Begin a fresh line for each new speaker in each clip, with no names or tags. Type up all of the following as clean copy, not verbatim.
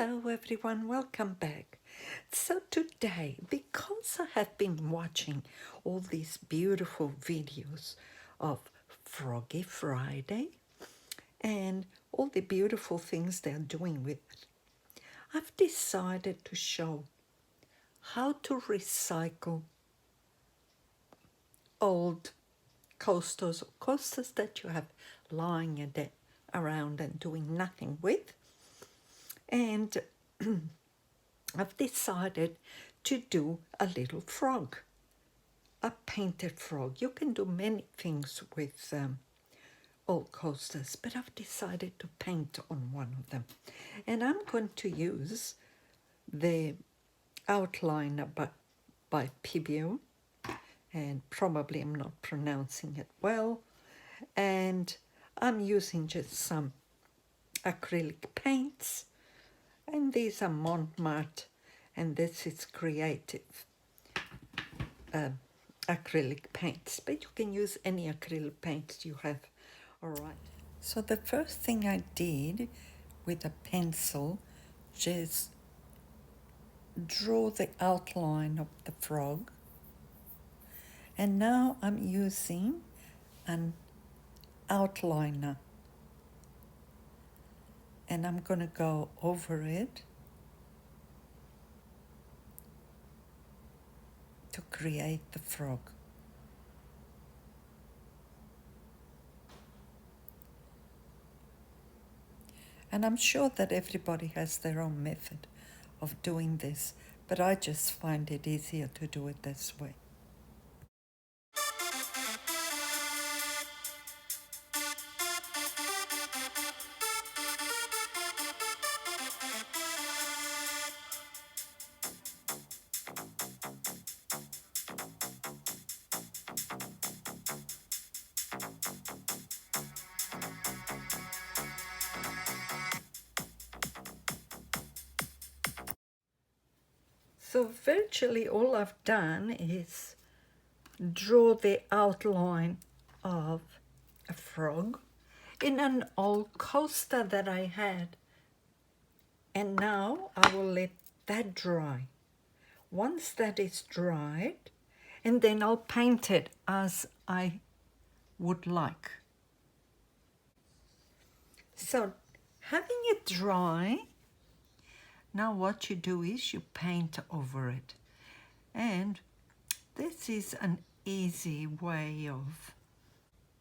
Hello everyone, welcome back. So today, because I have been watching all these beautiful videos of Froggy Friday and all the beautiful things they're doing with it, I've decided to show how to recycle old coasters or coasters that you have lying around and doing nothing with. And I've decided to do a little frog, a painted frog. You can do many things with old coasters, but I've decided to paint on one of them. And I'm going to use the outliner by Pibio, and probably I'm not pronouncing it well. And I'm using just some acrylic paints, and these are Montmartre, and this is Creative acrylic paints, but you can use any acrylic paints you have. All right. So the first thing I did with a pencil, just draw the outline of the frog. And now I'm using an outliner. And I'm going to go over it to create the frog. And I'm sure that everybody has their own method of doing this, but I just find it easier to do it this way. So virtually all I've done is draw the outline of a frog in an old coaster that I had. And now I will let that dry. Once that is dried, and then I'll paint it as I would like. So having it dry, now what you do is you paint over it. And this is an easy way of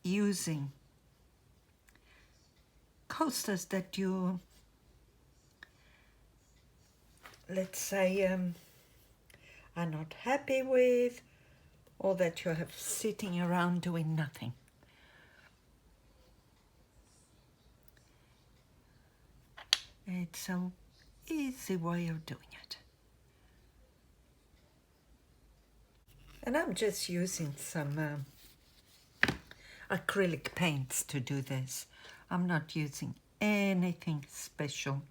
using coasters that you, let's say, are not happy with, or that you have sitting around doing nothing. It's an easy way of doing it. And I'm just using some acrylic paints to do this. I'm not using anything special.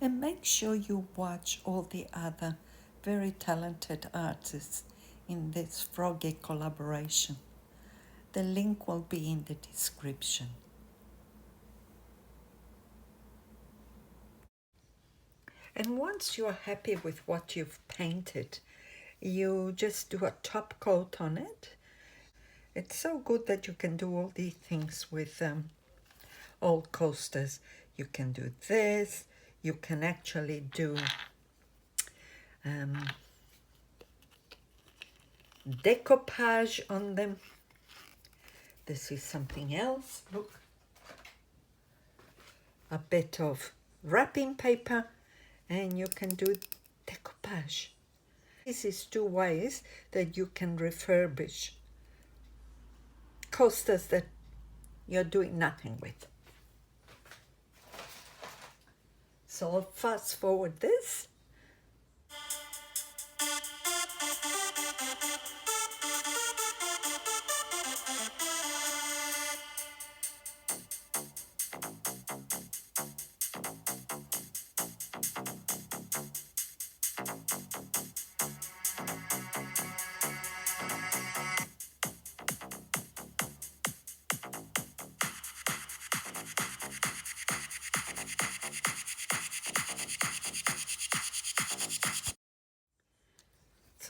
And make sure you watch all the other very talented artists in this Froggy collaboration. The link will be in the description. And once you are happy with what you've painted, you just do a top coat on it. It's so good that you can do all these things with old coasters. You can do this. You can actually do decoupage on them. This is something else. Look. A bit of wrapping paper, and you can do decoupage. This is two ways that you can refurbish coasters that you're doing nothing with. So I'll fast forward this.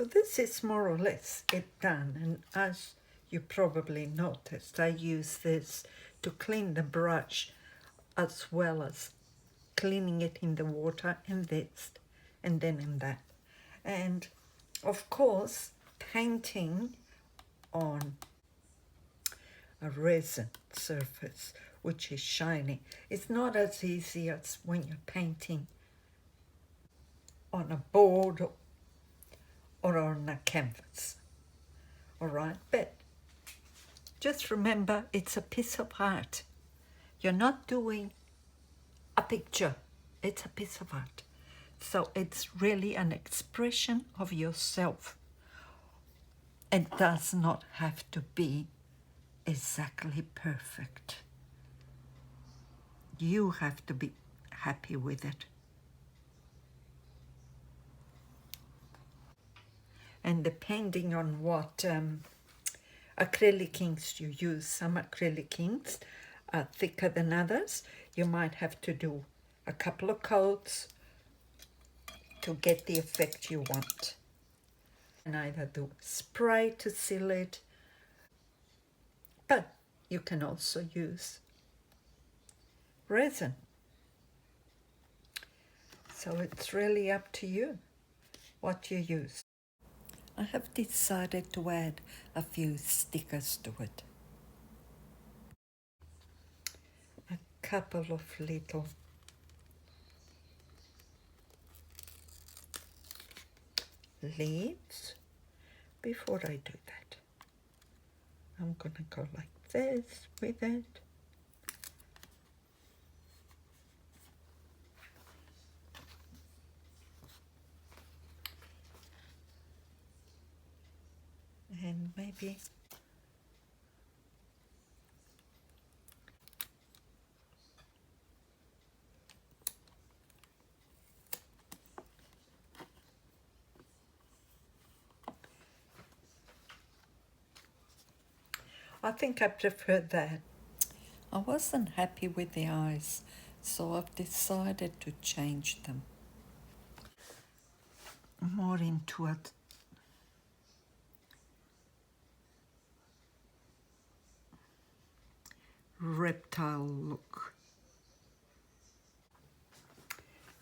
So this is more or less it done, and as you probably noticed, I use this to clean the brush as well as cleaning it in the water and this and then in that. And of course, painting on a resin surface which is shiny, it's not as easy as when you're painting on a board or on a canvas. All right, but just remember, it's a piece of art. You're not doing a picture, it's a piece of art. So it's really an expression of yourself. It does not have to be exactly perfect. You have to be happy with it. And depending on what acrylic inks you use, some acrylic inks are thicker than others. You might have to do a couple of coats to get the effect you want. And either do spray to seal it, but you can also use resin. So it's really up to you what you use. I have decided to add a few stickers to it. A couple of little leaves. Before I do that, I'm gonna go like this with it. And maybe I think I prefer that. I wasn't happy with the eyes, so I've decided to change them. More into a reptile look.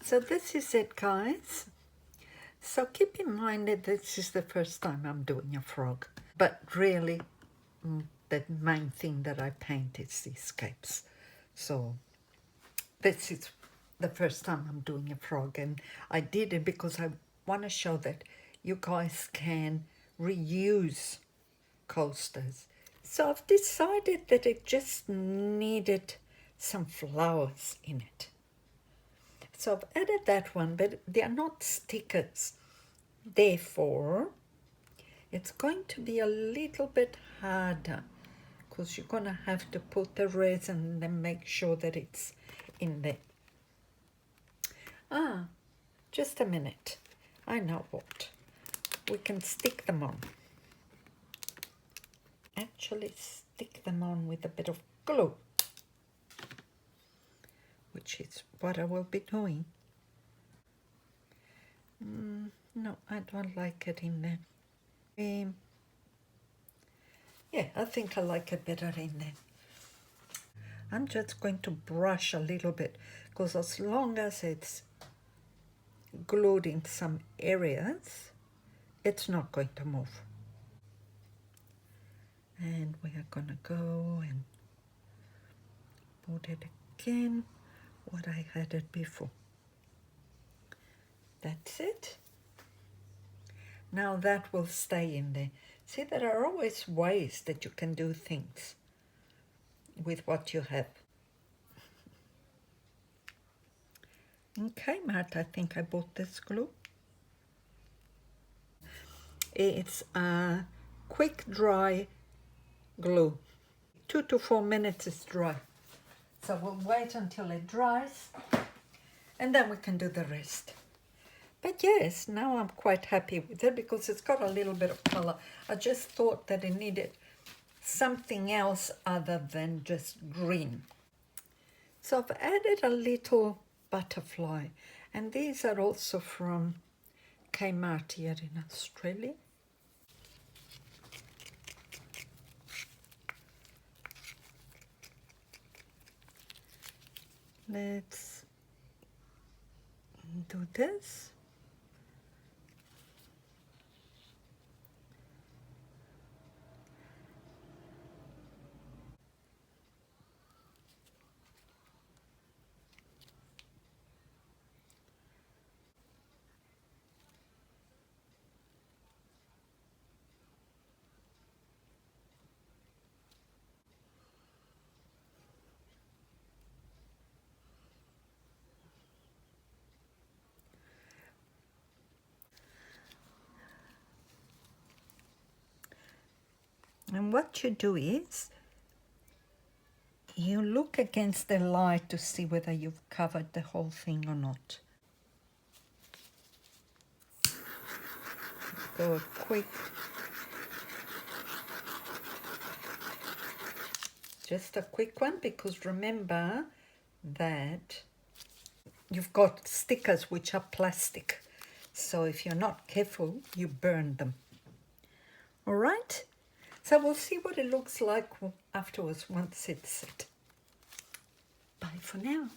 So this is it, guys. So keep in mind that this is the first time I'm doing a frog, but really the main thing that I paint is these capes. So this is the first time I'm doing a frog, and I did it because I want to show that you guys can reuse coasters. So I've decided that it just needed some flowers in it. So I've added that one, but they are not stickers. Therefore, it's going to be a little bit harder because you're going to have to put the resin and then make sure that it's in there. Just a minute. I know what. We can stick them on. Actually stick them on with a bit of glue, which is what I will be doing. No, I don't like it in there. Yeah, I think I like it better in there. I'm just going to brush a little bit because as long as it's glued in some areas, it's not going to move. And we are going to go and put it again what I had it before. That's it. Now that will stay in there. See, there are always ways that you can do things with what you have. In Kmart, I think I bought this glue. It's a quick dry glue. 2 to 4 minutes is dry. So we'll wait until it dries and then we can do the rest. But yes, now I'm quite happy with it because it's got a little bit of color. I just thought that it needed something else other than just green. So I've added a little butterfly, and these are also from Kmart here in Australia. Let's do this. And what you do is you look against the light to see whether you've covered the whole thing or not. Go a quick, just a quick one, because remember that you've got stickers which are plastic. So if you're not careful, you burn them. All right? So we'll see what it looks like afterwards once it's set. Bye for now.